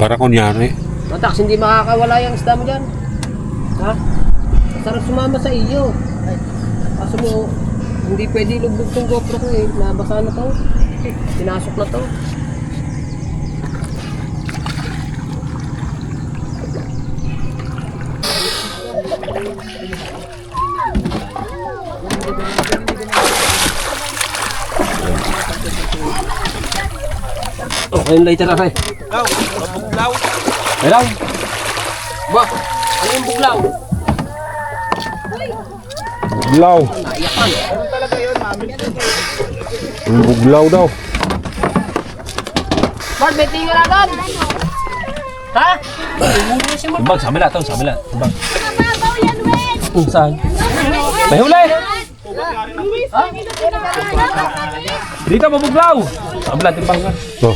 Para kunyari. Matax, hindi makakawala yung isda mo dyan. Ha? Masarap sumama sa iyo. Ay, kaso mo, hindi pwede lugbog tong GoPro ko eh. Nabasa na to. Pinasok na to. Oh, ayun later ako eh. Buglaw. Hello? Ba? Ano yung buglaw? Buglaw. Naiyakan. Yung buglaw daw. Bart, may tingin na doon! Ha? Tubag, sa kabila, sa kabila. Tubag. Saan? May huli! Dito, mabuglaw! Sa kabila, timbang ka. Oh.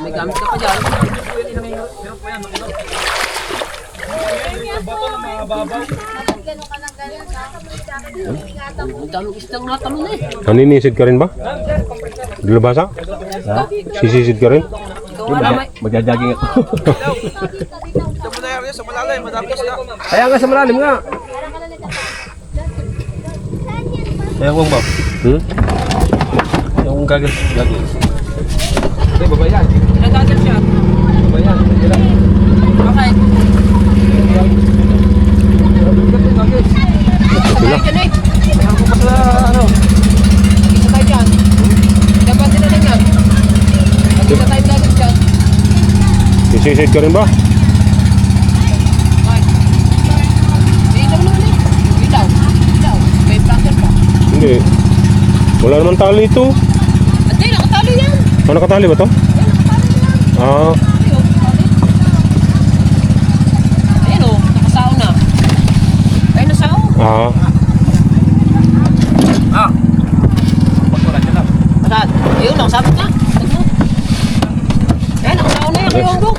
May gamit ka pa dyan. Ang daming isdang natalon eh. Naninisid ka rin ba? Dilabasa? Sisisid ka rin? Ikaw nga na may... Magja-jogging ako. Ito mo na yan, sa malalim, madami isda. Kaya nga sa malalim nga. Kaya kong ba? Hmm? Yung gagawin. Hindi, babayan. Nagagal siya. Babayan. Bakit? Sabay dyan eh. Ako pa sa ano? Isa tayo dyan. Dapat sila na yan. Isa tayo dagat dyan. Sisisid ka rin ba? Bakit? Ilaw naman eh. Ilaw. Ilaw. May plaster pa. Hindi. Wala naman tali ito. Hindi, nakatalo yan. Ah, nakatali ba to? Ah, Ayun o, nakasao na. Ayun nasao. ah. Ah! Pagkuran dyan lang. Saan? Ayun, nakasabot na. Ayun, nakasao na yan. Kayo ang buk.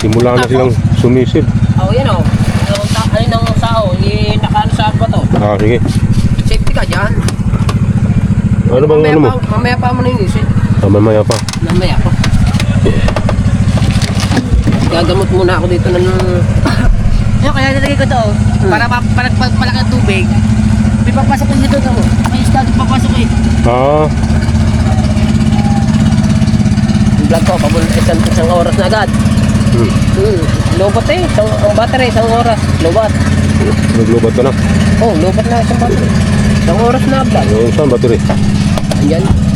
Simula na silang sumisid. Oo, yan o. Ayun ang sao. Nakaano sa bato. Ah, sige. Safety ka dyan. Ano bang ano mo? Mamaya pa mo na yun. Ah, mamaya pa. Mamaya pa. Gagamot muna ako dito ng... Yung kaya nilagay ko to, para palaki ang tubig. May papasok ko dito to. May isda doon papasok eh. Ah, Yung vlog ko, isang oras na agad. Lobat eh. Ang battery, isang oras. Lobat. naglubat ka na. Oh, lobat na isang battery. Isang oras na vlog. Yung saan battery? Ayan.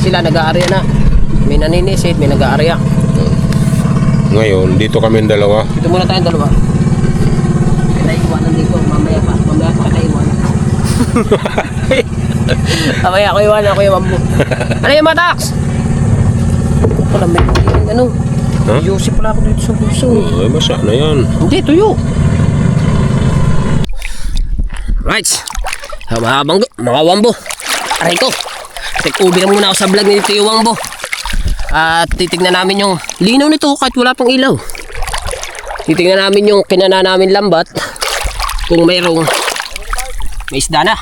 Sila nag-aarya na. May naninisid, may nag-aarya. Ngayon, dito kami dalawa. Dito muna tayong dalawa. Pinaiwanan dito. Mamaya pa kita iwanan. Mamaya ako iwanan, ako yung mambo. Ano yung matax? Ako lang may ano. Ha? Yosi pala ako dito sa puso. Ay, basa na yan. Hindi, tuyo. Right. Mga wambo. Aray ko. Take-over na muna ako sa vlog ni Tio Wambo. At titignan namin yung linaw nito kahit wala pang ilaw. Titignan namin yung kinana namin lambat. Kung may isda na.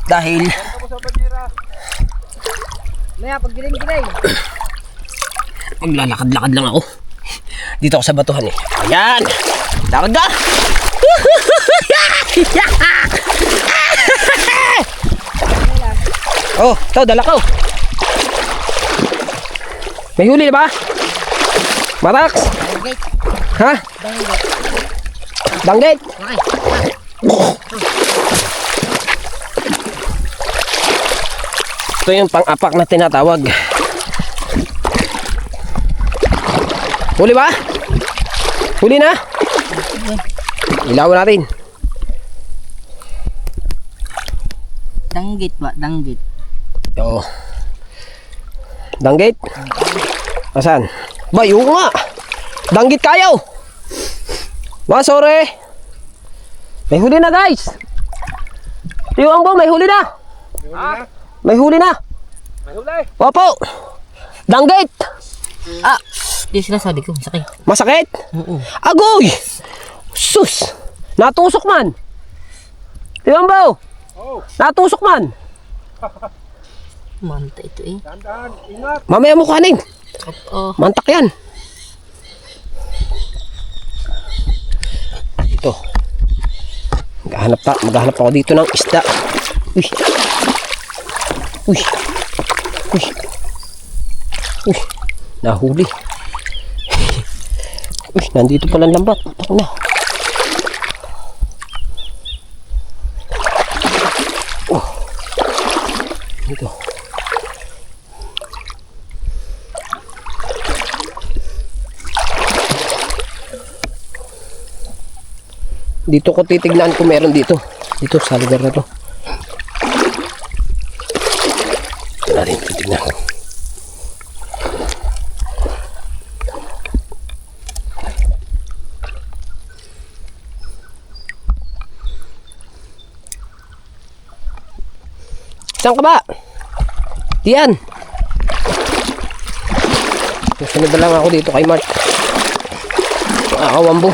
Dahil Maya, pag giling-giling. maglalakad-lakad lang ako. Dito ako sa batuhan eh. Ayan. Lakad ka. Oh, ito, dala ko. May huli na ba? Matax? Ha? Danggit? Ito yung pang-apak na tinatawag. Huli ba? Huli na? Ilawan natin. Danggit ba? Danggit. Oo. Danggit? Asan? Ba, yung nga. Danggit kayo. Mga sore. May huli na guys. Tiwang bo, may huli na. May huli na. May huli. Opo. Danggit. Ah, Yung sinasabi ko, sakit. Masakit? Oo. Agoy! Sus! Natusok man! Tiwambo! Natusok man! Manta ito eh. Mamaya mo kanin! Oo. Mantak yan! Ito. Maghahanap ako dito ng isda. Uy! Uy! Uy! Uy! Nahuli. Uy! Nandito pala ang lambat. Ako na. Oh! Dito. Dito ko titignan kung meron dito. Dito sa lugar na to. Ito natin titignan. Saan ka ba? Diyan. Susunod na lang ako dito kay Mark. Akawambo.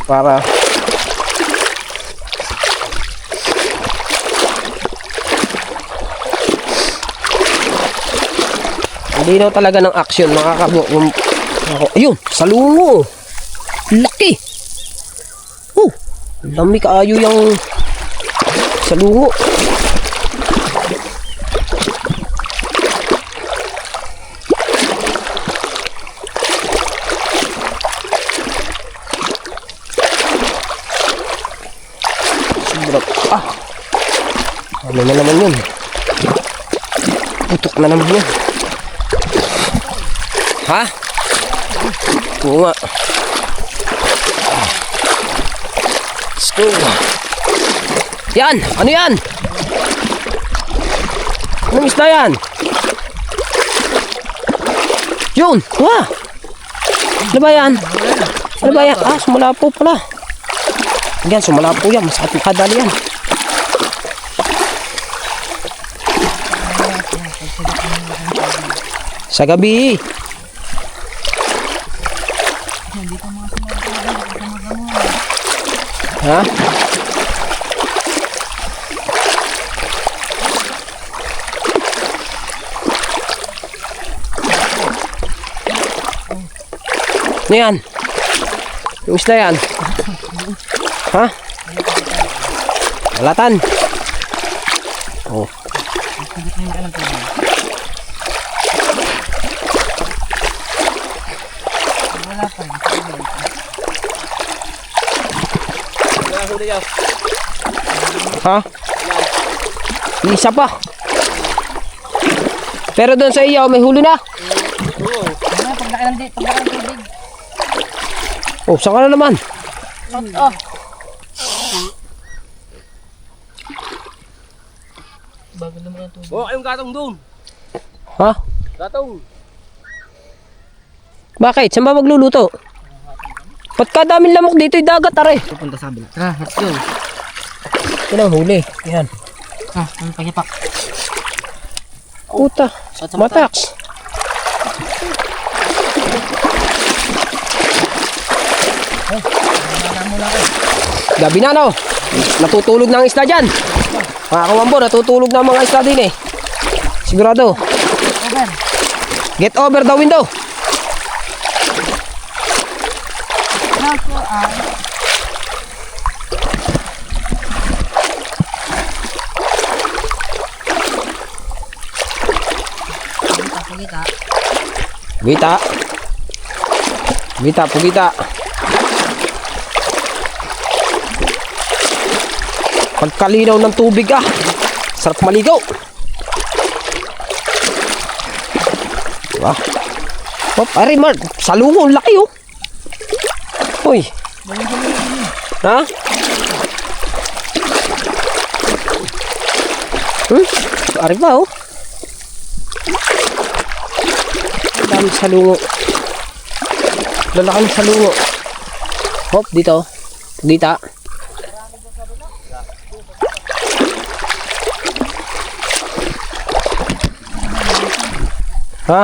Para hindi na talaga ng action ayun, salungo laki dami kaayo yung salungo ano na naman yun? Putok na naman yun. Ha? Oo nga. Let's go. Yan! Ano yan? Anong isda yan? Yun! Wah! Ano ba yan? Ano ba yan? Ah, sumalapo pala. Yan, sumalapo yan. Masakit kadali yan. Sa gabi. Ha? Ano yan? Yung isda yan? Ha? Balatan. Oh. Ha? Isa pa. Pero doon sa iyo, may huli na. Paglaki ng tubig. Oh, saan ka na naman? Oh. Bago naman ang tubig. Oh, yung gatong doon. Ha? Gatong. Bakit? Saan ba magluluto? Ba't kadaming lamok dito yung dagat, are? Pupunta sa bila. Tara, let's go. Yan ang huli. Yan. Ang pagyapak. Puta. Mataks. Gabi na, no? Natutulog na ang isda dyan. Mga kawambo, natutulog na ang mga isda din eh. Sigurado. Over. Get over the window. Pugita. Pugita. Pagkalinaw ng tubig sarap maligaw. Diba? Oh, pare Mark, salungo, laki oh. Uy. Ha? Pare ba oh? Dami salungo. Lalaki ng salungo. Hop, dito. Pugita. Ha?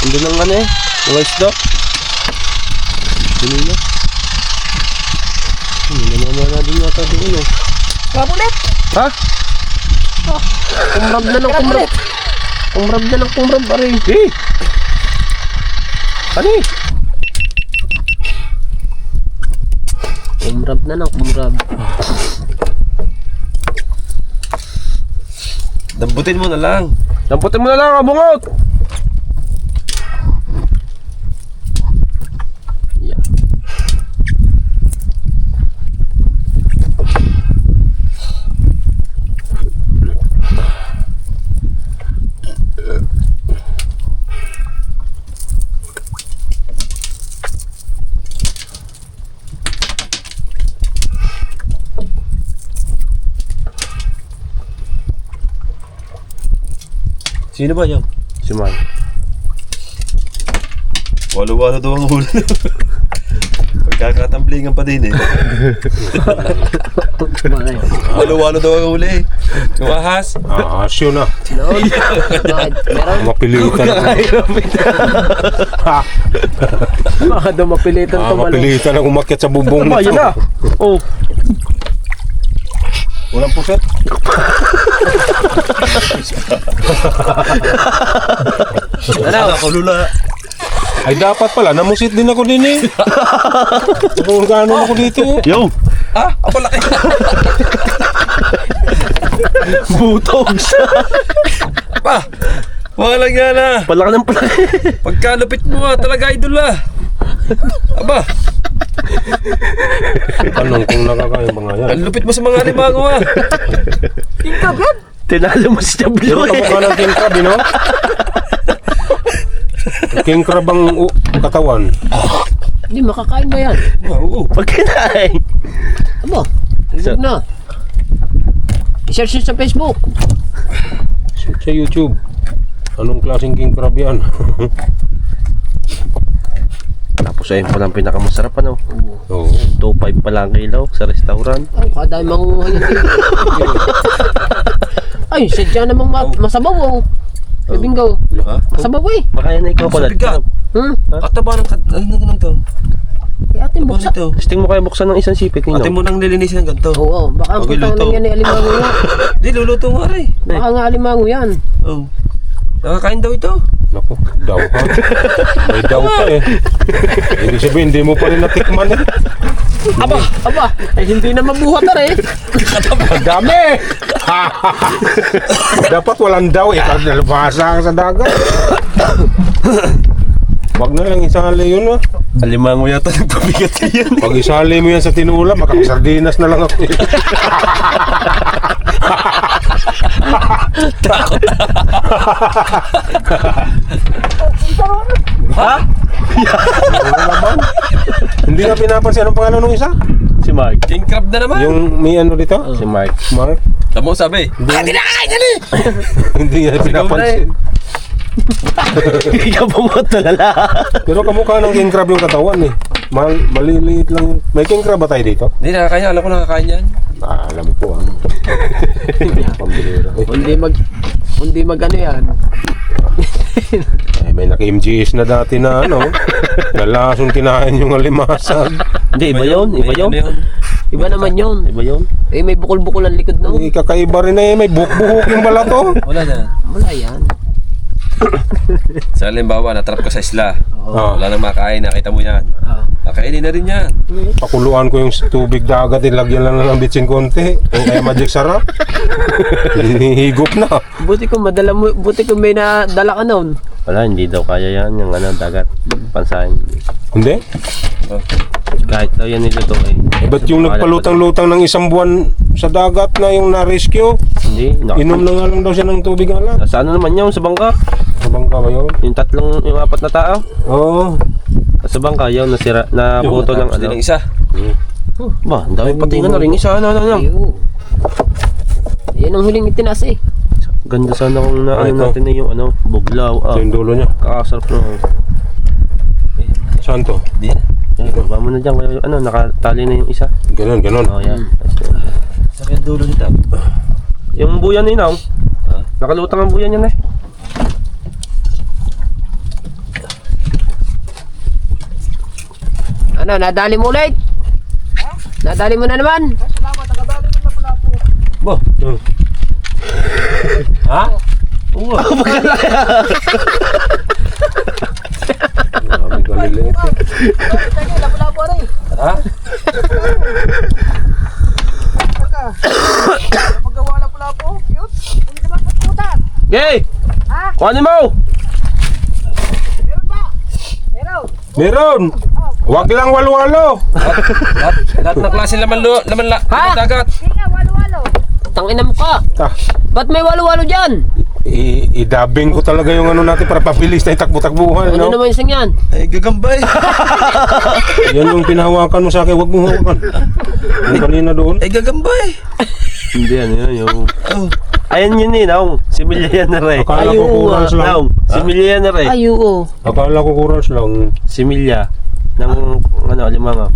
Andun ang ano eh. Mga isda. Dumi na. Namamala din yata doon eh. Kabulit! Ha? Kumrab na ng kumrab. Kumrab na ng kumrab, aray. Eh! Ano eh? Kumrab na ng kumrab. Damputin mo na lang. Lamputin mo na lang, abungot! Yeah. Sino ba yan? Si Mark. Walo-walo daw ang huli. Pagkakatamblingan pa din eh. Walo-walo daw ang huli. Yung ahas. Asyo na. Noon. Bakit? Meron? Mapilitan ako. Baka daw mapilitan tumalo. Mapilitan ako umakyat sa bubong Tama, yun na. Oh. Walang puset. Ano? Kulula. Ay dapat pala, namusit din ako din eh. Kung gano'n ako dito eh. Yo! Ah, ang palaki. Butog siya! Pa! Walang yan ah. Palaki ng palaki. Pagkalupit mo ah, talaga idol ah. Aba, Tanong kung nakakain ba nga yan. ang lupit mo sa mga alimango ah. Tinalo mo si Pero W eh. kamukha ng king crab, no? King crab ang katawan. Hindi, makakain ba yan? Oo. Pag kinain. Aba, Sa- huwag na. I-search nyo sa Facebook. Sa YouTube. Anong klaseng king crab yan? Tapos ayun palang pinakamasarap ano. Oo. 2.5 pa lang kilaw sa restaurant. Ay, kada manguha yan dito. Ay, sadya namang masabaw oh. Bibinggaw. Ha? Masabaw eh. Baka yan ay ikaw pala. Sa bigat. At taba ng ano to? Kaya atin Taba buksan. nito. Sting mo kaya buksan ng isang sipit Ate ninyo. mo nang lilinisin ng ganito. Oo, baka ang putang Magluluto. na yan ay alimango yan. Di, luluto nga rin. Baka nga alimango yan. Oh. Nakakain daw ito. Naku, daw ka. May daw ka eh. Hindi sabihin, hindi mo pa rin natikman eh. Aba, ay hindi na mabuhat na rin. Ang dami! Dapat walang daw eh. Kasi nalabasa ka sa dagat. Wag na lang isali yun ah. Alimango yata nagpabigat yan. Pag isali mo yan sa tinula, makakasardinas na lang ako eh. Ha? Ano naman? Hindi nga pinapansin. Anong pangalan ng isa? Si Mark. King crab na naman. Yung may ano dito? Si Mark. Mark? Tamo sabi. Hindi nga pinapansin. Ikaw pumunta talala. Pero kamukha ng king crab yung katawan eh. Maliliit lang. May king crab ba tayo dito? Hindi nakakain. Alam ko nakakain yan. Ah, alam ko ah. Pambira. Hindi mag ano yan. Eh, may naka-MGS na dati na ano. Nalasong kinain yung alimasag. Hindi, iba yun. Iba yun. Ano yun? Iba naman yun. Iba yun. Eh, may bukol-bukol ang likod no. Eh, kakaiba rin eh. May buhok-buhok yung balato. Wala na. Wala yan. Sa halimbawa, natrap ka sa isla. Ah. Wala nang makain. Nakita mo yan. Kakainin na rin yan. Pakuluan ko yung tubig dagat. Ilagyan lang ng bitsin konti. Kung kaya magic sarap. Hihigop na. Buti ko may nadala ka noon. Wala, hindi daw kaya yan. Yung ano, dagat. Pansahin. Hindi? Kahit daw yan nito eh. Eh, ba't yung nagpalutang-lutang ng isang buwan sa dagat na yung na-rescue? Hindi. Inom na nga lang daw siya ng tubig alat. Sa ano naman yun? Sa bangka? Sa bangka ba yun? Yung apat na tao? Oo. Sa bangka yun, nasira, na buto ng ano. Ng isa. Ba, ang dami patingan na rin. Isa, ano. Ayo. Yan ang huling itinaas eh. Ganda sana kung na Ito. ano natin na yung ano, buglaw. Ito yung dulo niya. Kakasarap na. Saan to? Di. Baba mo na dyan. Kaya yung ano, nakatali na yung isa. Ganon, ganon. Oh, yan. Sa kaya dulo nito. Yung buyan ni Inaw. Nakalutang ang buyan yan eh. Ano, nadali mo ulit? Nadali mo na naman? Bo. Ha? Oo. Grabe kaliliit. Ha? Magawa lang pala po. Cute. Hindi naman pagputan. Gay! Kuhanin mo! Meron ba? Meron. Meron! Wag lang walwalo! Lahat ng klase laman dagat. Hindi nga, walo-walo. Tangina mo ka. Ah, Ba't may walo-walo dyan? idabing ko talaga yung ano natin para pabilis na itakbo-takbuhan, Ano no? naman isang yan? Ay, gagambay. Yan yung pinahawakan mo sa akin, wag mo hawakan. Yung kanina doon. Ay, gagambay. Hindi yan yung... Ayan yun eh, naong. Similya yan na rin. Akala ko kurals lang. Naong, similya yan na rin. Ay, oo. Akala ko kurals lang. Similya. Ng ano, alimanga.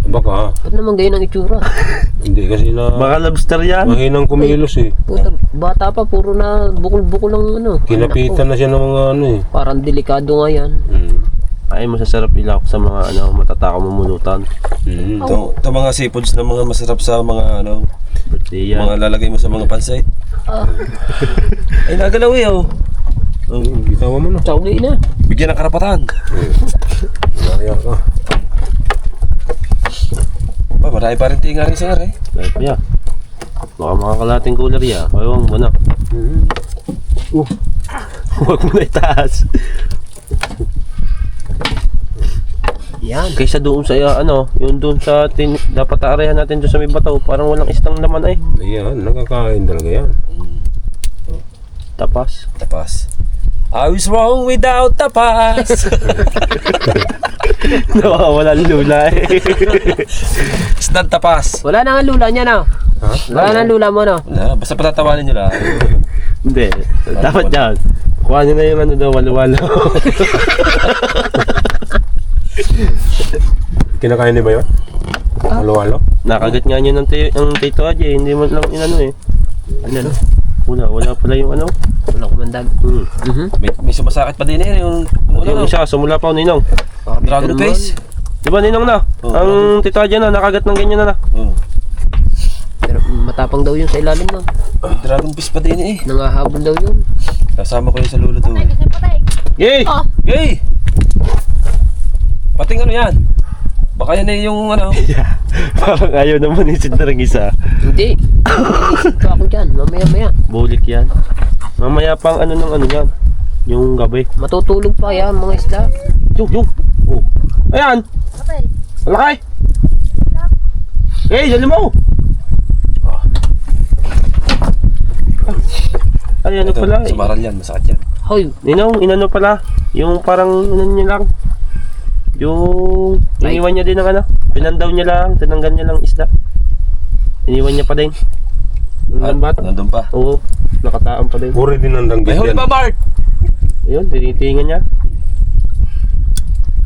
Baka, Ba't naman ganyan ang itsura? hindi kasi na Baka lobster yan. mahinang kumilos eh. Puta, bata pa, puro na bukol-bukol lang ano. Kinapitan na siya ng mga ano eh. Parang delikado nga yan. Ay, masasarap ilak sa mga ano, matatakaw mamulutan. Ito mga seafoods na mga masarap sa mga ano, Birthday yan. mga lalagay mo sa mga pansay. Ah, Ay, nagalaw eh oh. Bitawa mo na. sauli na. Bigyan ng karapatan. Nariya ka. Ba, marami pa rin tinga rin sa nga eh. Dahil pa yan. Baka makakalating cooler yan. Ayun mo na. Huwag mo na itaas. Yan. Kaysa doon sa ano, yung doon sa dapat aarehan natin doon sa may bato, parang walang istang laman ay. Ayan, nakakain talaga yan. Tapas. Tapas. I was wrong without tapas. Nawawala lula eh. Isdan tapas. Wala na nga lula niya na. Wala na lula mo na. Wala, basta patatawanin nyo lang. Hindi. Dapat yan. Kuha nyo na yung ano daw, walo-walo. Kinakain niyo ba yun? Halo-halo? Nakagat nga nyo ng Tito Aje, hindi mo lang inano eh. Ano? Wala pala yung ano. Wala kumandag. May sumasakit pa din eh. Yung Yung isa, sumula pa Ninong. dragon face. Di ba Ninong na? Ang Tito Aje na, nakagat ng ganyan na. Pero matapang daw yun sa ilalim na. Dragon face pa din eh. Nangahabol daw yun. Kasama ko yun sa lolo to eh. Yay! Yay! Pating ano yan? Baka yan eh yung ano. Parang ayaw naman isin na rin isa. Hindi. Inisip ko ako dyan. Mamaya-maya. Bulik yan. Mamaya pang ano ng ano yan. Yung gabi. Matutulog pa yan mga isda. Yung. Oh. Ayan! Malaki! Hey, dali mo! Ay, ano Ito, pala? sumaral yan, masakit yan. Hoy, Ninong, inano pala? Yung parang ano niya lang. Yung iniwan niya din ng ano. Pinandaw niya lang, tinanggal niya lang isda. Iniwan niya pa din. Yung lambat. Nandun pa. Oo, nakataon pa din. Puri din ang danggit May huli yan. pa, Bart! Ayun, tinitingan niya.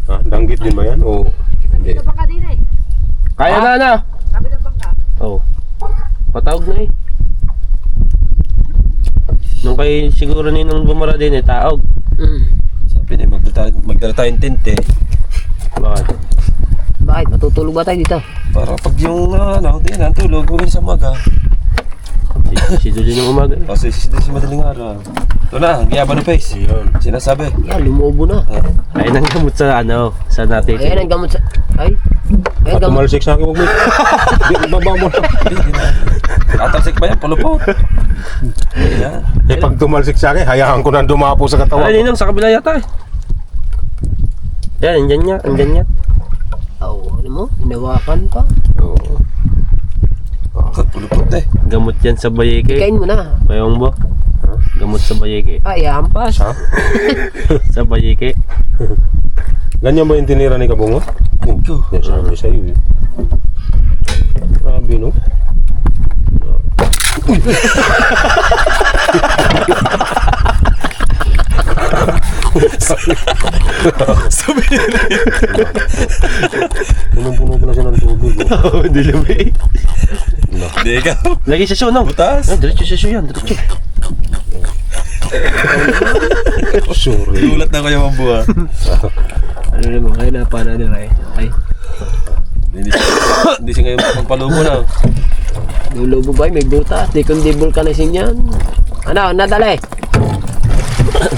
Ha? Danggit din ba yan? O hindi? Kaya na! Oo. Patawag na eh. Nung kay siguro Ninong bumara din eh, taog. Sabi niya, magdala tayong tinte. Bakit? bakit? Matutulog ba tayo dito? Para pag yung ano, di na, tulog, huwag sa umaga. Si Dulin yung umaga eh. Kasi si madaling araw. Ito na, ang giyaba ng face. Sinasabi. Yan, lumubo na. Ayun ang gamot sa ano, sa natin. Ayan ang gamot sa... Ay. Ayan At gamot. tumalsik sa akin, wag mo. Di, baba mo na. Tatalsik ba yan? Pulupot. Ayan. Eh pag tumalsik sa akin, hayaan ko na dumapo sa katawan. Ay, Ninong, sa kabila yata eh. Yan, andyan niya. Oh, ano mo? Hinawakan pa. Oo. Pulupot eh. Gamot yan sa bayeke. Kain mo na. Mayong bo? Gamot sa bayeke. Ay, hampas. Ha? Sa bayeke. Ganyan ba yung tinira ni Kabungo? Ito. Yan sabi sa'yo eh. Grabe no? Punong-puno ko na siya ng tubig. Oo, dilumi. Hindi ikaw. Lagi sa show, no? Butas. Ay, diretso sa show yan, diretso. Sorry. Gulat na ko yung mambuha. Ano naman, kaya napana nila eh. Ay. Hindi siya ngayon magpalubo na. Lulubo ba? May butas. Di kundi vulcanism yan. Ano? Nadali.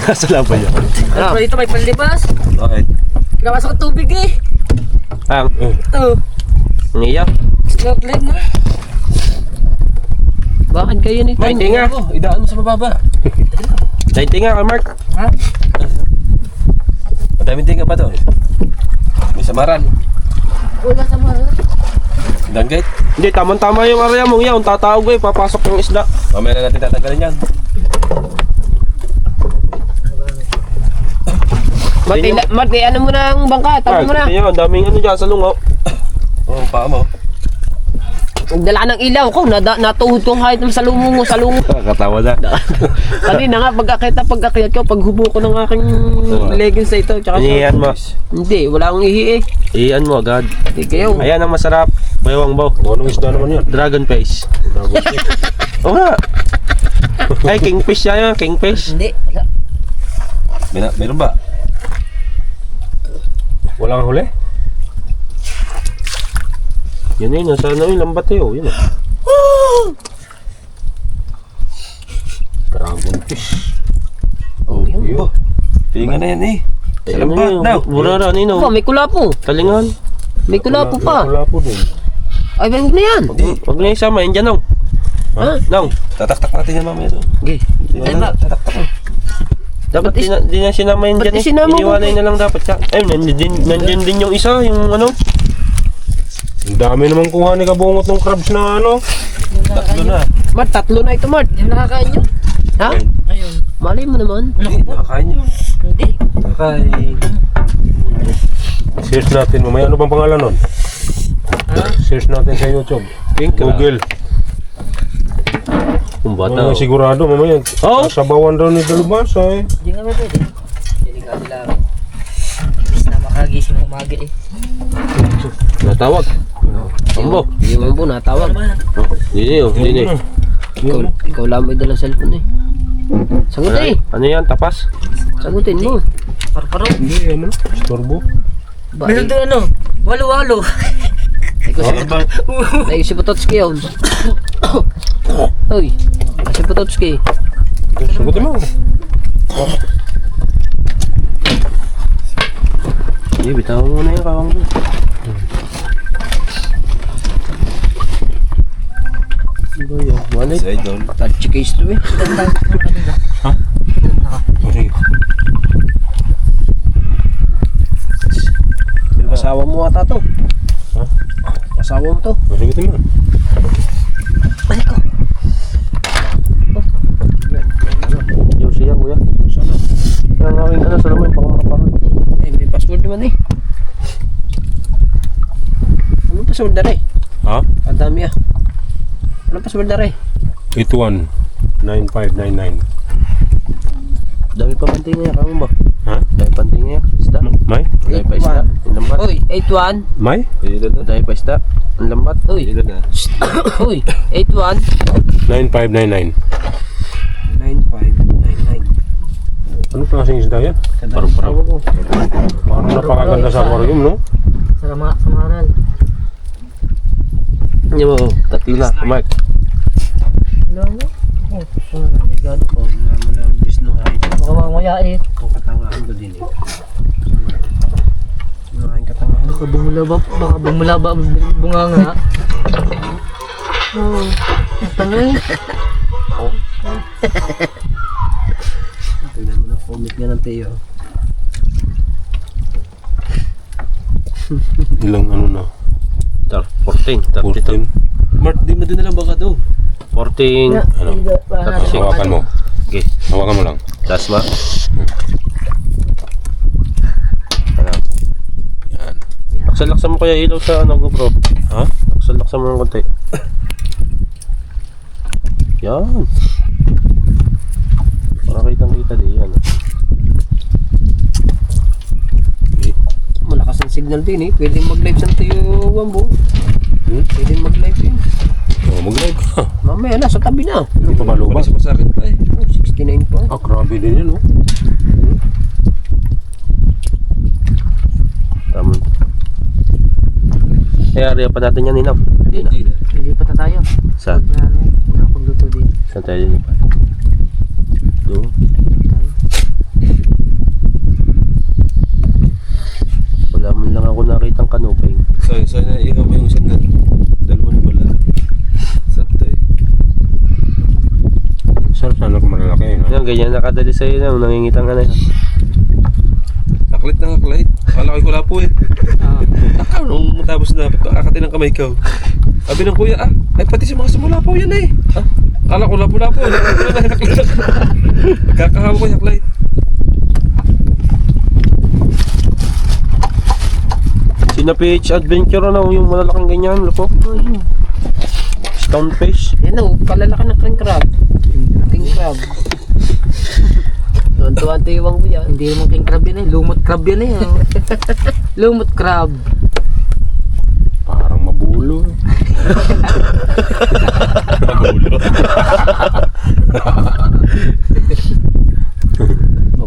Nasa laban niya. Ano? Dito may palibas. Bakit? Nakasok ang tubig eh. Oh. Ngiyak. Snorkeling mo. Bakit kayo nito? May tinga. Idaan mo sa mababa. May tinga ka, Mark. Madaming tinga pa doon. May samaran. Wala sa mga. Danggit. Hindi, tama-tama yung area mo yan. Tatawag ko papasok yung isda. Mamaya na natin tatagalin yan. Mati, ano mo na ang bangka? Tabi mo na. Tingnan, ang daming ano dyan sa lungaw. Oo, paa mo. Nagdala ng ilaw ko. Natuhod kong kahit sa lungo mo. Sa lungo. Nakakatawa na. Kanina nga, pagkakit ko, paghubo ko ng aking leggings na ito. Tsaka Iyan mo. Hindi, wala akong ihi eh. Iyan mo agad. Hindi kayo. Ayan ang masarap. Mayawang baw. Anong isda naman yan? Dragon face. Oo nga. Ay, kingfish yan. Kingfish. Hindi. Wala. Meron ba? Walang huli? Yan yun. Nasa ano yung lambat eh. Oh. Yun. Dragon fish. Oh, yun. Tinga na yan eh. Sa lambat daw. Mura na nino. Oh, may kulapo. Talingan. May kulapo pa. Wala po din. Ay, huwag na yan. Huwag na isama. Yan dyan, Nong. Ha? Nong. Tataktak natin yan mamaya doon. Okay. Tataktak mo. Dapat di na sinama yun Ba't dyan eh. isinama mo? Iniwalay na lang dapat siya. Ay, nandiyan din yung isa. Yung ano. Ang dami naman kuha ni Kabungot ng crabs na ano. Tatlo na. Mart, tatlo na ito, Mart. Yung nakakain nyo? Ha? Ayun. Mali mo naman. Hindi, nakakain niyo. Hindi. Nakakain. Search natin mamaya. Ano bang pangalan nun? Search natin sa YouTube. Google. Yung bata. Mamaya sigurado mamaya. Oh! Sabawan daw ni Dalubasa eh. Hindi nga ba pwede? Hindi ka nila. Bis na makagising umaga eh. Natawag. Ambo. Hindi mo po natawag. Hindi oh. Hindi. Ikaw lang may dalang cellphone eh. Sagutin eh. Ano yan? Tapas? Sagutin mo. Parparo. Hindi, ano? Storbo. Meron doon ano? Walo-walo. Ay, si Pototski yun. Uy, si Pototski. Sagutin mo. Hindi, bitawan mo na yung kawang doon. Ano ba yun? Wallet? Si Idol. Touchy case to eh. Sige. Asawa mo ata to. Ha? Asawa mo to. Sagutin mo. Balik ko. Yung siya, kuya. Sana. Kaya ngawin ka na sa naman, baka makapangan. Eh, may password naman eh. Anong password na rin? Ha? Ang dami ah. Anong password na rin? 819599. Dami pa panting ngayon, kamo ba? Ha? Dami panting ngayon, isda. May? Dami pa isda. Ang lambat. Uy, 81. May? Pwede na. Dami pa isda. Ang lambat. Uy, Pwede na. uy, 81. 9599. 9599. Ano klaseng isda yan? Parang napakaganda sa aquarium, no? Sa Samaral. Hindi mo, tatlo na, Mark. Wala mo? Oh, nagado ko. Baka mamaya eh. Katangahan ko din eh. Baka bumula ba bunga nga? Oh, tangay. Tignan mo na comment nga ng Teo. Ilang ano na? 14, 32. 14. Mart, di mo din nalang baka doon. 14. Ano? Hawakan mo. Okay, Hawakan mo lang. tasma. Yan. Laksan mo kaya ilaw sa ano, GoPro. Ha? Laksan mo ng konti. Yan. Para kitang kita din yan. Malakas ang signal din eh. Pwede mag-live sa Teo Wambo. Pwede mag-live yun. Oh, mag-live ka. Mamaya na, sa tabi na. Ano pa ba lupa? Sa masakit pa eh. 69 pa. Ah, grabe din yan, oh. Tama. Sa area pa natin yan, Ninang. Hindi na. Lilipat na tayo. Saan? Na ano yan, nakapagluto din. Saan tayo lilipat? Doon. Wala man lang ako nakitang kanuping. So na ikaw mo yung isang gan. Dalawa na pala. Sakto eh. Sir, sana kung malalaki. No? Yan, ganyan nakadali sa'yo na. Nangingitang ka na yan. Aklit na aklit. Akala ko wala po eh. Nung matapos na, akatin ng kamay ko. Sabi ng kuya, ay pati si mga sumulapaw yan eh. Akala ko lapo-lapo. Magkakahawa ko yung aklit. Sina PH Adventure ano, yung malalaking ganyan, lupo. Stonefish. Yan o, palalaki ng king crab. King crab. Tuwan-tuwan tiwang ko yan. Hindi naman king crab yan eh. Lumot crab yan eh. Oh. Lumot crab. Parang mabulo.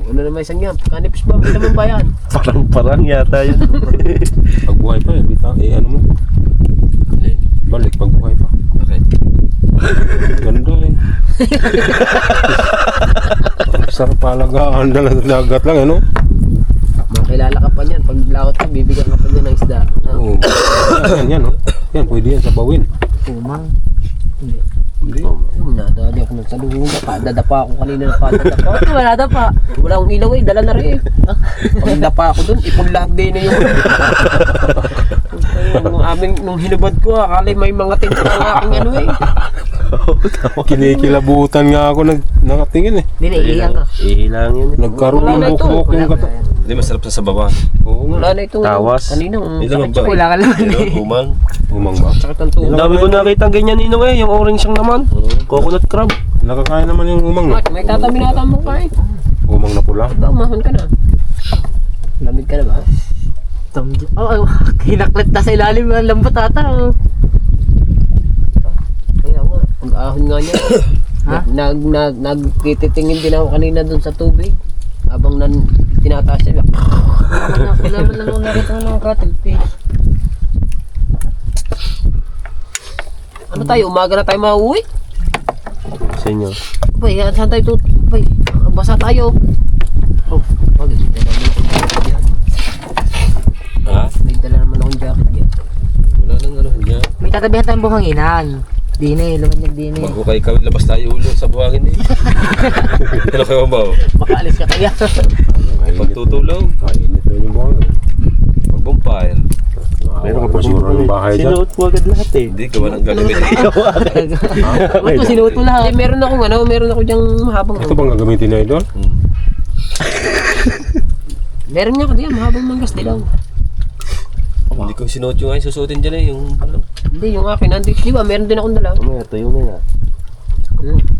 Ano naman isang yan? Kanipis ba? May naman ba yan? Parang yata yun. Pag buhay pa eh, bita, ano mo? Balik pag buhay pa. Okay. Ganda eh. Ang sarap palagaan lang sa dagat lang, ano? Makilala ka pa niyan. Pag laot ka, bibigyan ka pa niya ng isda. Oo. Yan, no? Yan, pwede yan sa bawin. Umang. Hindi. Nadali ako ng salunga. Padadapa ako kanina ng padadapa. Wala na pa. Wala akong ilaw eh, dala na rin eh. Pag dapa ako dun, ipon lahat din na yung... nung hinubad ko, akala may mga tingin ang aking ano eh. Kinikilabutan nga ako nakatingin eh. Hindi na, iiyan ka. Ihilang yun. Nagkaroon Wala ng na ito. bukbok yung kata. Hindi masarap sa baba. Oo nga. Wala na itong... Tawas. Kaninang... Hindi naman ba? Wala ka naman Pero, eh. umang. Umang ba? Sakit ang Ang tuwa. dami ko nakita ganyan ninong eh, yung orange siyang naman. Coconut crab. Nakakain naman yung umang, no? May tataminatan mo ka eh. Umang na pula. Ba, umahon ka na. Lamig ka na ba? Oh, kinaklit na sa ilalim ng lambot ata. Oh. Kaya nga, pag-ahon nga niya. Ha? Nagtititingin din ako kanina dun sa tubig. Habang tinataas siya. Kailangan lang ako nakita ng cuttlefish. Ano tayo? Umaga na tayo mauwi? Sa inyo. Bay, saan tayo Bay, basa tayo. Oh, bakit? May dala naman akong jacket yan. Ha? May dala naman akong jacket yan. Wala nang ano niya. May tatabihan tayong buhanginan. Dine, lumanyag dine. Bago kayo kawin, labas tayo ulo sa buhangin eh. Ano kayo ba? Makaalis ka kaya. Pagtutulog. Kainit na yung buwan. Mag-bonfire. Meron ka pa siguro ng bahay dyan. Sinuot mo agad lahat eh. Hindi, gawa ng gagawin. Ba't mo sinuot mo lahat? Eh, meron ako dyang mahabang. Ito bang gagamitin na idol? Meron nga diyan mahabang manggas dilaw. Hindi ko sinuot yung ay susuotin dyan eh. Yung ano. Hindi, yung akin nandito. Di ba, meron din akong dala. Mamaya, tayo na na.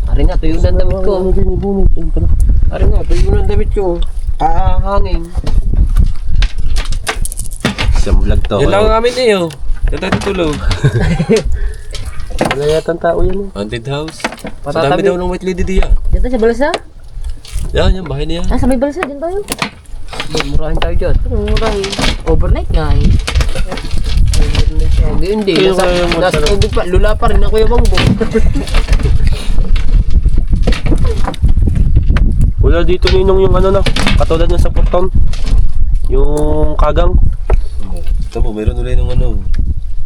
Ari nga, tuyo na ang damit ko. Ari nga, tuyo na ang damit ko. Hangin. Isang vlog to. Yan lang ang amin eh oh. Yan tayo tutulog. Wala yata ang tao yan eh. Haunted house. Sa Patatabi. dami daw ng white lady diyan. Dito sa balsa? Yan, yung bahay niya. Ah, sa may balsa, dyan tayo. Murahin tayo dyan. Murahin. Overnight nga eh. Hindi. Kaya Nasa, kaya mo nasa talaga. tubig pa. Lula pa rin ako yung bangbo. Wala dito ninong yung ano na, katulad ng sa Porton. Yung kagang. Ito mo, meron ulit ng ano.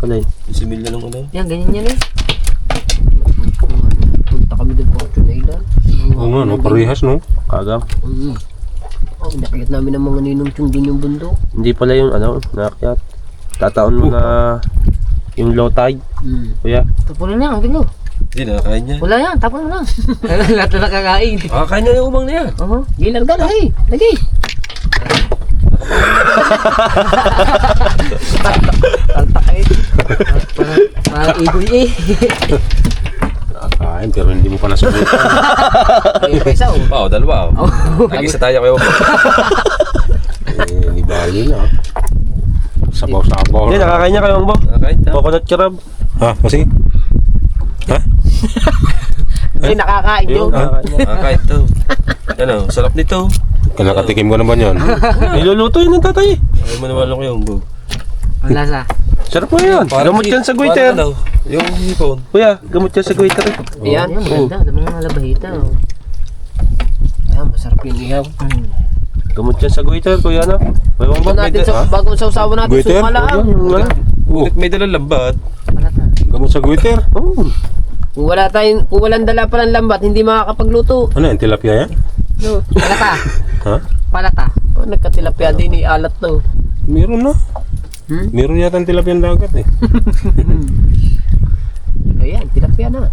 Kanay. Yung similya ng ano. Yan, ganyan yan eh. Punta kami doon po sa Island. Oo nga, no? Parehas, no? Kagang. Oh, nakikita namin ang mga ninong tiyong din yung bundok. Hindi pala yung ano, nakakyat. Tataon mo na yung low tide. Kuya. Tapunan na, ang tingin. Hindi, nakakain niya. Wala yan, tapon mo na. Lahat na nakakain. Nakakain niya yung umang na yan. Gilar ka na eh. Lagi. Taltak eh. Parang igoy eh. Nakakain, pero hindi mo pa nasubukan. Ay, isa oh. Oo, dalawa oh. Nag-isa tayo kayo. Eh, libali na. Sabaw-sabaw. Hindi, nakakain niya kayo ang bo. Nakakain ta. Coconut crab. Ha? Kasi? Ha? Hindi nakakain yun. Nakakain to. Ano, sarap nito. Nakatikim ko naman yan. Niluluto yun ng tatay eh. Ay, maniwala ko yung bug. Ang lasa. Sarap po yan. Gamot yan sa goiter. Ano, yung hipon. Kuya, gamot yan sa goiter. Ayan. Yan, maganda. Alam mo nga labahita. Oh. Ayan, masarap yung ihaw. Gamot yan sa goiter, kuya na. May Bago natin sa bago sausawan natin Guiter? suka lang. Ngunit may dalang lambat. Palata. Gamot sa guiter. Oh. Kung walang dala pa ng lambat, hindi makakapagluto. Ano yan? Tilapia yan? No. Palata. Ha? Palata. Oh, nagkatilapia din alat to. Meron na. Meron yata ang tilapia ng dagat eh. Ayan, tilapia na.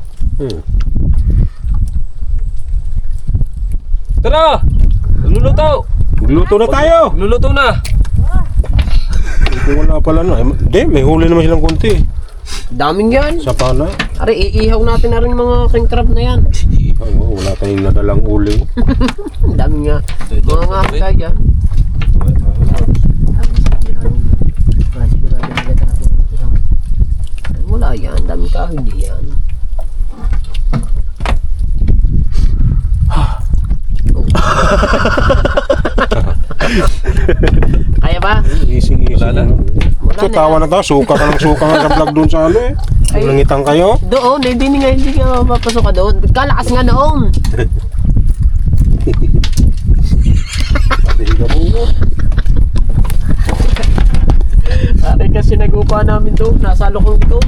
Tara! Luluto! Magluto na tayo! Luluto na! Kung wala pala na. Hindi, may huli naman silang konti. Daming yan. Sa pana. Are, iihaw natin na rin mga king crab na yan. Ay, oh, wala tayong nadalang uling. Daming nga. Mga nga tayo dyan. Sigurado maganda natin isang Wala yan, daming kahoy di yan. Kaya ba? Easy. Wala na. Wala So, na tawa yan. na tayo. Suka ka ng suka nga sa vlog dun sa ano eh. Ay. Nangitang kayo. Doon, hindi nga mapasok ka doon. Kalakas nga noon. Pare kasi nag-upa namin doon. Nasalo kong dito.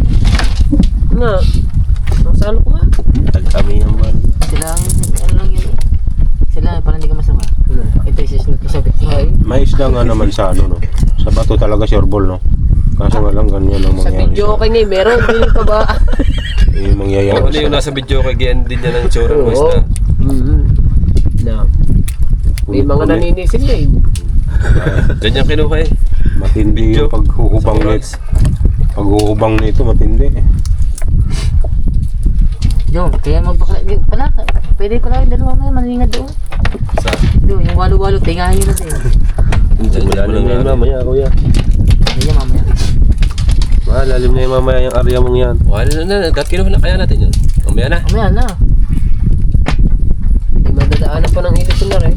Nga. Nasalo ko nga. Kami naman. sila ano lang yun. Sila parang hindi ka masama. Ito is nagkasabit ko. May isda nga naman sa ano no. Sa bato talaga sure ball no. Kaso walang ganyan ang Sa mangyayari. video okay nga, meron. Hindi pa ba? Yung mangyayari. Ano yung nasa video kay Gian din yan ang tsura mo Oo. isda. Na. May mga naninisid na eh. Diyan yung kinuha eh. Matindi Video. yung paghuhubang Sa nito. Paghuhubang nito matindi. Doon, kaya magbakla. Pala, pwede pala yung dalawa na malingad doon. Sa Doon, yung walo-walo, tingahin nyo na din. Malalim na yun mamaya, kuya. Hindi mamaya. Malalim na yun mamaya yung area mong yan. wala na. Dahil kinuha na kaya natin yun. Mamaya na. Mamaya na. May madadaanan pa ng ilit na rin.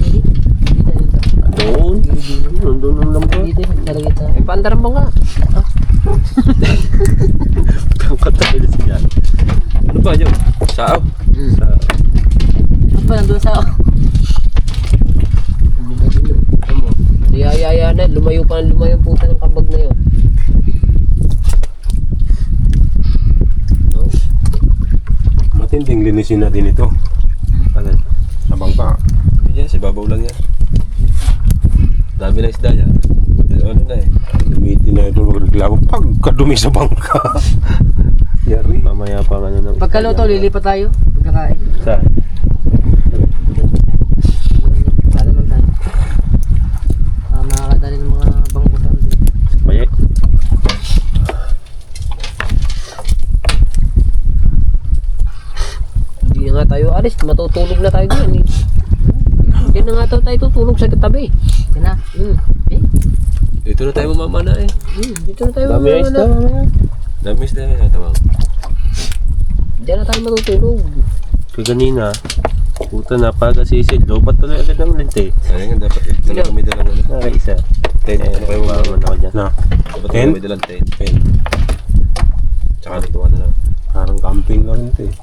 Doon. Doon ang lampas. Dito, talaga ito. May pandaran ba nga? Katabi na siya. Ano ba yun? Sao? Ano pa, nandun sa... Yaya na, lumayo pa ng lumayo ang puta ng kabag na yun. Matinding linisin natin ito. Ano? Sa bangka. Hindi yan, si Babaw lang yan. Dami na isda yan. Ano na eh. Gamitin na ito magreklamo pagkadumi sa bangka. Yari. Mamaya pa ano nang... Pagkaluto, lilipat tayo. Pagkakain. Saan? Para naman tayo. Makakadali ng mga bangkutan dito. Payek. Hindi na nga tayo alis, matutulog na tayo dyan eh. Hindi na nga tayo tutulog sa katabi. Yan na. Dito na tayo mamamana eh. Dito na tayo Dami na isda na. mamaya. Dami isda yan. Tama. Diyan na tayo matutulog. Kaganina, puta na pagkasisid. Lobat tuloy agad ng lente. Ano nga dapat dito na kami dalang ano. Nakaisa. Tent. Ano kayo Bawa mga man ako dyan. Na. dapat Tent? kami dalang tent. Tsaka natuwa na lang. Parang camping na rin ito eh.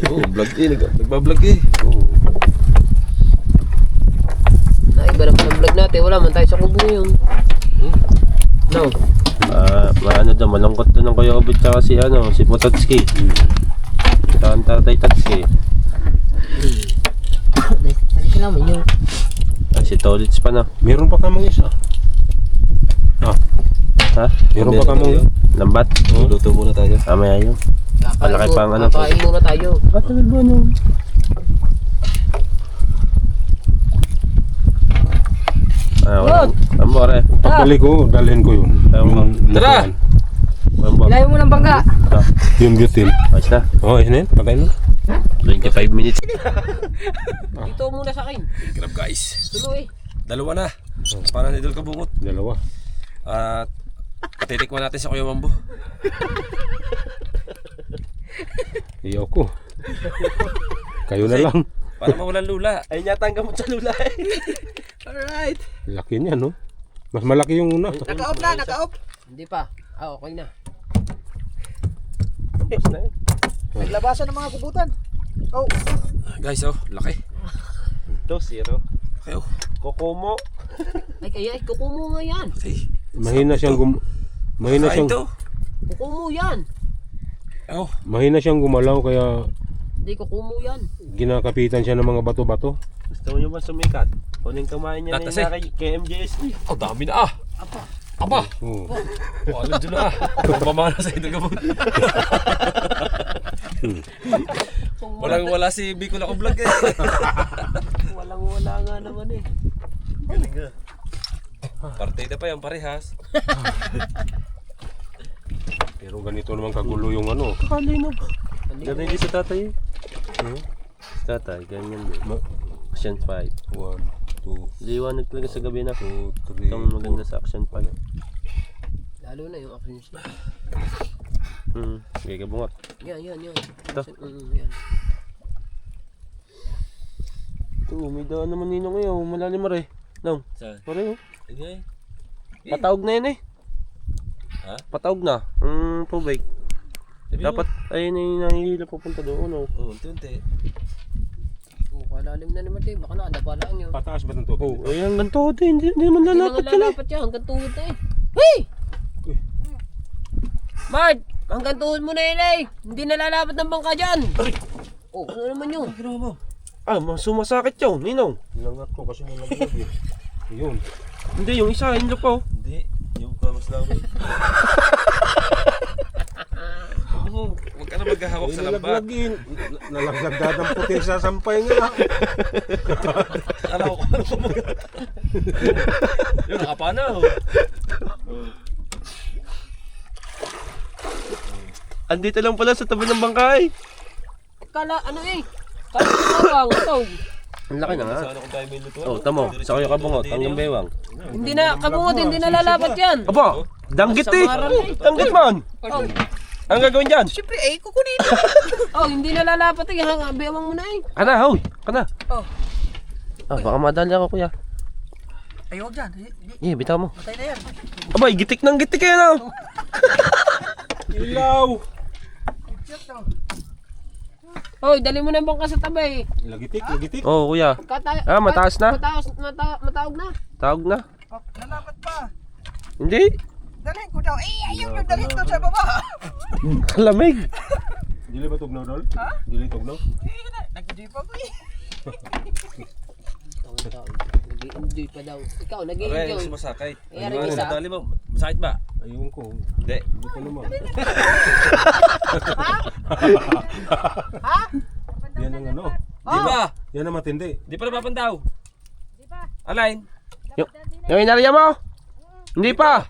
Oo, vlog eh. Nagbablog eh. Oo. Iba naman ang vlog natin, wala man tayo sa kubo ngayon. No. Ano daw, malungkot doon ng Kuya Obit tsaka si ano, si Pototski. Tsaka ang Tatay Tatski. Pwede naman yung... Si Tolits pa na. Meron pa kamang isa. Ha? Meron pa kamang Lambat? Luto muna tayo. Mamaya yun. Malaki pa ang ano. Kakain muna tayo. Patagal mo ano? Amore. pagbalik ko, dalhin ko yun. Tara! Ilayo mo ng bangka. Yung butil. Ayos na. Oh, ayun na yun. Patayin na. 25 minutes. Dito muna sa akin. Grab guys. Tuloy. Dalawa na. Para nidol kabungot. Dalawa. At patitikman natin sa Kuya Mambo. Iyaw ko. Kayo na lang. Para mawalan lula. Ayun yata ang gamot sa lula eh. Alright. Laki niya, no? Mas malaki yung una. Naka-off na, naka-off. Hindi pa. Okay na. Yes na eh. Naglabasan ng mga kubutan. Oh, Guys, oh, laki. 2-0. Laki, oh. Kokomo. Ay, kaya kukumo nga yan. Okay. Mahina siyang mahina Kain siyang to. Kukumo yan. Oh, mahina siyang gumalaw kaya Hindi kukumo yan. ginakapitan siya ng mga bato-bato. Gusto mo nyo ba sumikat? Kuning kumain niya Tatas na kay MJSD. oh, dami na ah. Aba. Oo. Oh, alam dyan na ah. Pamana sa ito gabon. Walang-wala si Bicol ako vlog eh. Walang-wala nga naman eh. Galing ah. Partida pa yan, parehas. Pero ganito naman kagulo yung ano. Kalino. Ganun din sa tatay eh. Sa tatay, ganyan din. Action 5. 1, 2, Liwanag talaga sa gabi na. 3, Itong maganda sa action 5. Lalo na yung action siya. Sige ka bungat. Yan. Ito. Yan. Oo, may daan naman ninong ngayon. Malalim mo rin. Nong, Saan? pare oh. Ingay. Pataog na yun eh. Ha? Pataog na. Tubig. Dapat ayun na yung nahihila pupunta doon. Oh. Oh, unti-unti. Kalalim na naman tayo. Baka nakadapalaan nyo. Pataas ba ng tubig? Oh, ay hanggang tuhod eh. Hindi naman Hindi lalapat na yan eh. lalapat yan. Hanggang tuhod na eh. Hey! Mart! Hanggang tuhod mo na yun eh. Hindi na lalapat ng bangka dyan. Oh, ano naman yun? Ginawa mo. Sumasakit yun, ninong. Nilangat ko kasi nalaglag eh. Yun. Hindi, yung isa, hinlo pa oh. Hindi. Yung kamas lang eh. Oo, huwag ka na maghahawak sa lambat. Nalaglagin. Nalaglag ng puti sa sampay nga. Alam ko ano mag... Yung nakapanaw. Andito lang pala sa tabi ng bangkay. Kala, ano eh. Kala bawang, ito. Ang laki na nga. Sana kung tayo may lutuan. Oh, tamo. Sa kayo kabungot, hanggang bewang. Hindi na, kabungot, hindi na lalapat yan. Aba, danggit eh. Samaran eh. Danggit man. Oh, Ang gagawin dyan? siyempre eh, kukunin. oh, hindi na lalapat eh. Bewang mo na eh. Kana, hoy. Kana. Oh. Baka madali ako kuya. Ay, huwag dyan. Bitaw mo. Matay na yan. Abay, gitik ng gitik kayo na. Ilaw. Hoy, dali mo na yung bangka sa tabi. Lagitik, lagitik. Oh, kuya. Mataas na? Mataog na. Tawag na. Oh, lalapat pa. Hindi. Dalhin ko daw. Ayaw yung dalhin ko sa baba. Kalamig. Dili ba tugnaw dol? Ha? Dili tugnaw? Nag-jeep ako eh. Nag-i-enjoy pa daw. Ikaw, Aray, nag-i-enjoy. sumasakay. Eh, aray, isa. Dali mo. Masakit ba? Ayun ko. Hindi. Hindi ko naman. Yan ang ano. Di ba? Yan ang matindi. Di pa napapandaw. Di ba? Alain. Yung inarya mo? Hindi pa.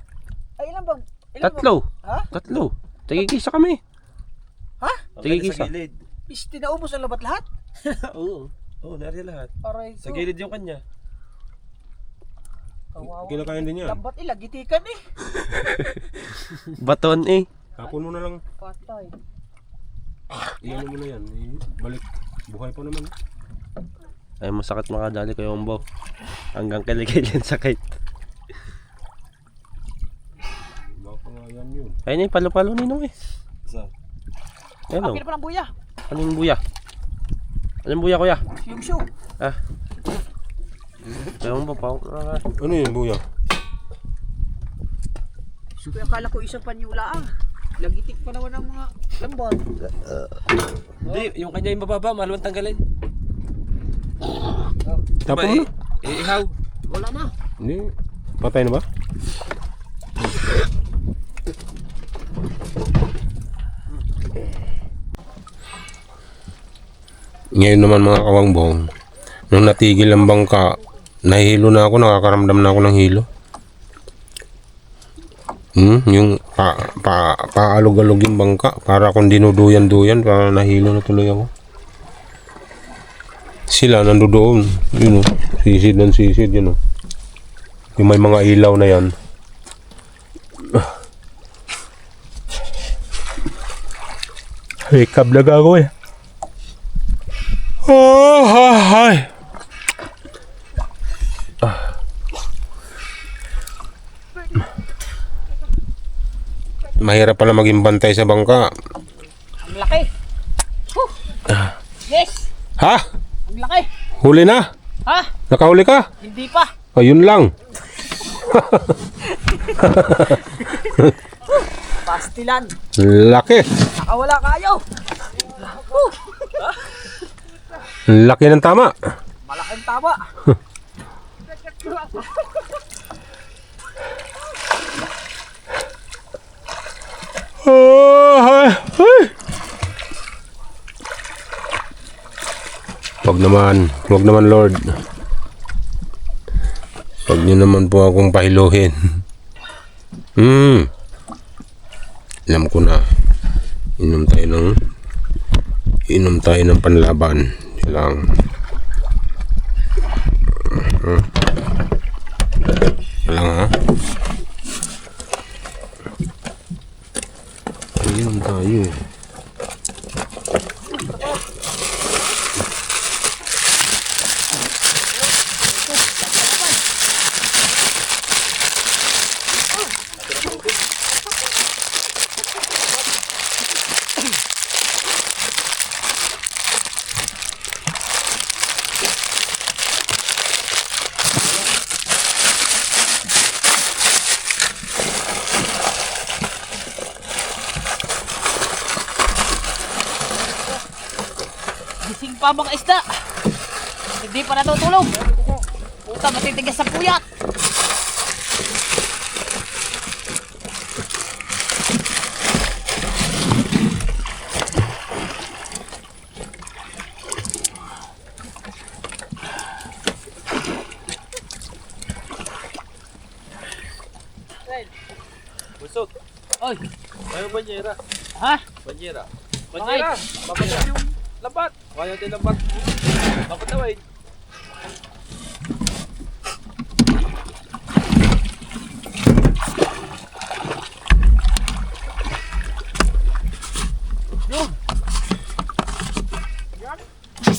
Ay, ilan ba? Tatlo. Ha? Tatlo. Tigigisa kami. Ha? Tigigisa. Sa gilid. Pisti na ubos ang labat lahat? Oo. Oo, nariya lahat. Aray Sa ko. gilid yung kanya. Kawawa. Kinakain din yan. Lambat ilag, gitikan eh. Baton eh. Kapon mo na lang. Patay. Iyan mo na yan. Balik. Buhay pa naman. Ay, masakit makadali ko yung umbo. Hanggang kilikil yung sakit. Baka nga yan yun. Ayun eh, palo-palo ninong eh. Saan? Ayun o. Akin pa ng buya. Anong buya? Anong buya kuya? Yung shoe. Ayun ba pa? Ano yun, buya? Kaya akala ko isang panyula ah. Lagitik pa naman ang mga lambat. Hindi, yung kanya yung mababa, maluwang tanggalin. Tapon mo na. Iihaw. Wala na. Hindi. Patay na ba? Ngayon naman mga kawangbong, nung natigil ang bangka, nahihilo na ako, nakakaramdam na ako ng hilo. Yung paalog-alog yung bangka, para akong dinuduyan-duyan, para nahilo na tuloy ako. Sila nandoon, yun o, sisid ng sisid, yun o. Yung may mga ilaw na yan. Hikab na gago eh. Ay. mahirap pala maging bantay sa bangka. Ang laki. Huh. Yes. Ha? Ang laki. Huli na? Ha? Nakahuli ka? Hindi pa. Ayun lang. Pastilan. Laki. Nakawala kayo. Laki ng tama. Malaking tama. Wag naman Lord. Wag niyo naman po akong pahiluhin. Alam ko na. Inom tayo ng panlaban. Lang. Lang ha. Inom tayo. Gising pa mga isda. Hindi pa natutulog. Puta, matitigas sa puyat. Busog. Oy, Ayaw banyera. ha? Banyera. Bakit? Banyera. Babalik yung lambat. Ayaw din lambat. Bakit daw eh?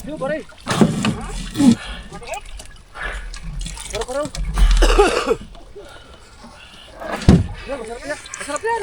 Yo, pare. Masarap yan.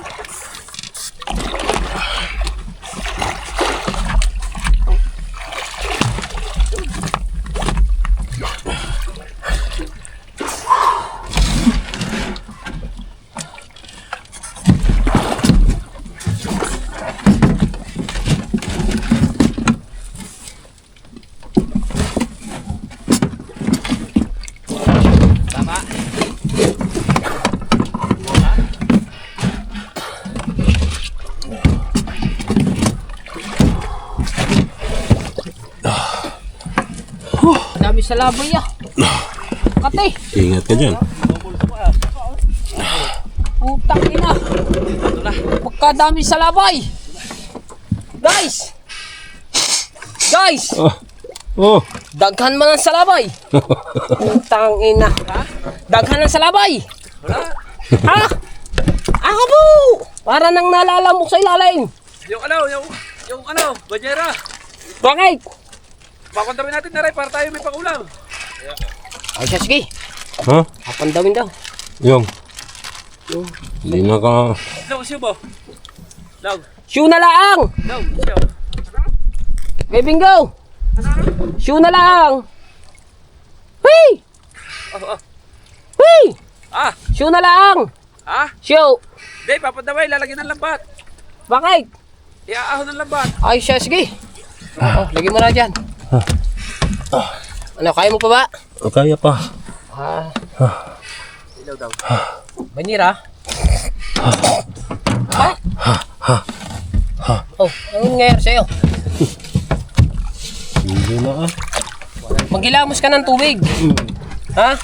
Dami sa laboy ah. Kate, Ingat ka dyan. putang ina. Pagkadami sa labay. Guys! Guys! Oh. Daghan man ang salabay. Putang ina. Daghan ang salabay. Ha? Ako po! Para nang nalalamok sa ilalim. Yung banyera. Bakit? Pakuntamin natin na rin para tayo may pangulam. Ay siya, sige. Ha? Papandawin daw. Yung. Hindi na ka. Daw, siyo ba? Daw, Shoe na lang! siyo. Hey, bingo! Shoe na lang! Hey! Hey! Ah, Shoe na lang! Shoe! Hindi, papadaway, lalagyan ng lambat. Bakit? Iaahon ng lambat. Ay siya, sige. Oo, lagyan mo na dyan. Ano, kaya mo pa ba? Kaya pa. Ilaw daw. Banira? Ha? Oh, ano nangyayari sa'yo? Hindi na ah. Maghilamos ka ng tubig. Ha?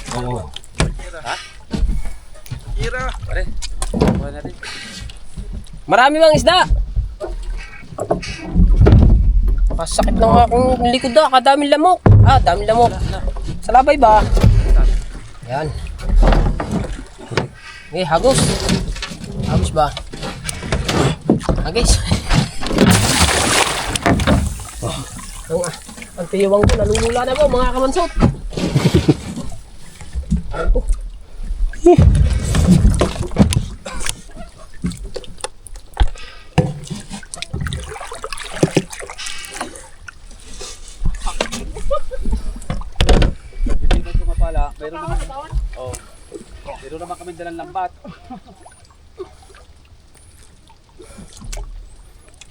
Ira. Pare, kuha natin. Marami bang isda? Masakit ng akong likod ah, kadaming lamok. Ah, daming lamok. Sa labay ba? Yan. Okay, hagos. Hagos ba? Hagis. Ang tiyawang ko, nalulula na po mga kamansot. Ayan po. pala, meron naman. Oh. Meron naman kami dalang lambat.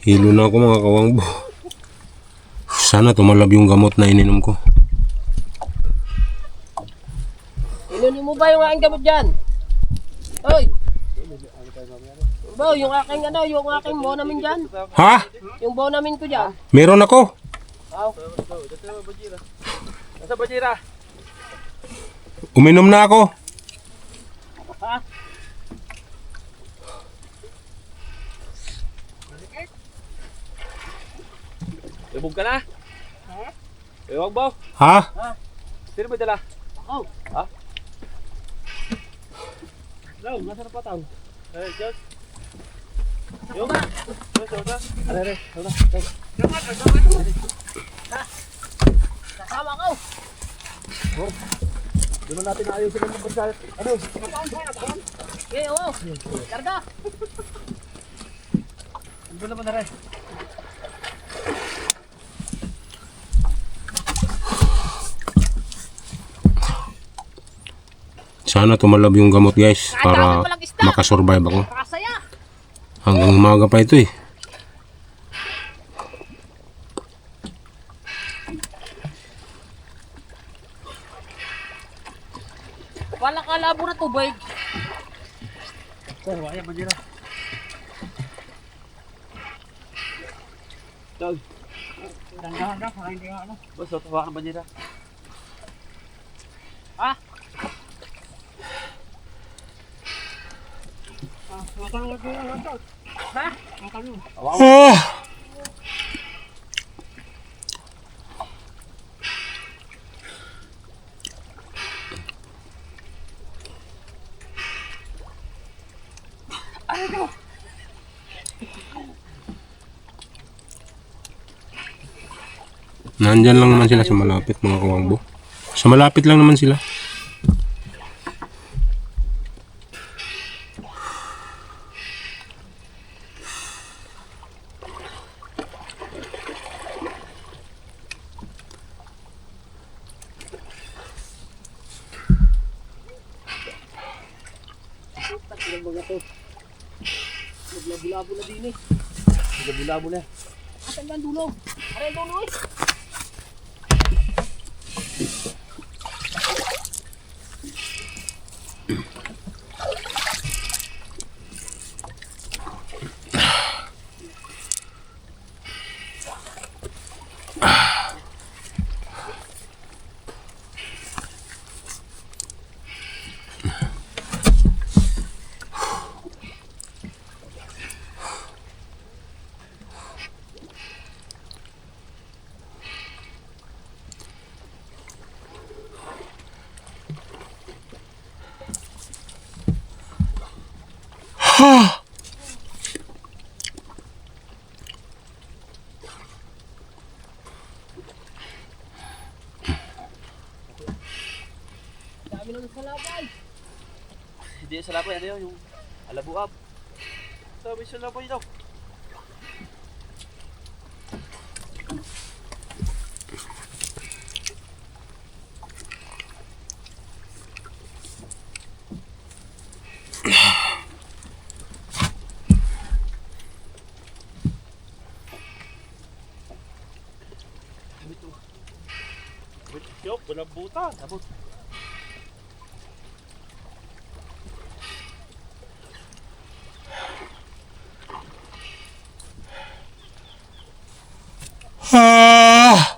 Hilo na ako mga kawangbo. Sana tumalab yung gamot na ininom ko. Inunin mo ba yung aking gamot dyan? Hoy! Bo, yung aking yung aking bonamin dyan. Ha? Yung bonamin ko dyan. Meron ako. Nasa bajira. Uminom na ako. Ibog ka na? Ewan ba? Ha? Sino ba dala? Ako. Ha? Hello, nasa na pa tao? Eh, Diyos. Yung ba? Are. Kasama ko. Doon natin ayusin ang bansa. Ano? Okay, oo. Karga. Doon naman na rin. Sana tumalab yung gamot guys para makasurvive ako. Pakasaya. Hanggang umaga pa ito eh. Wala ka labo na tubig. Waya bajira. Dog. Hanggang para hindi ano. Basta tawa ka bajira. Ha? Ah! Nandyan lang naman sila sa malapit mga kawangbo. Sa malapit lang naman sila. Naglabo na din eh. Bulabo na. Asan ba ang dulo? Aray ang dulo eh. Dami naman sa labay. Hindi sa lapay, ano yun? Yung alabuab. Sabi sa lapay daw. Yok, walang buta. Abot. Ah!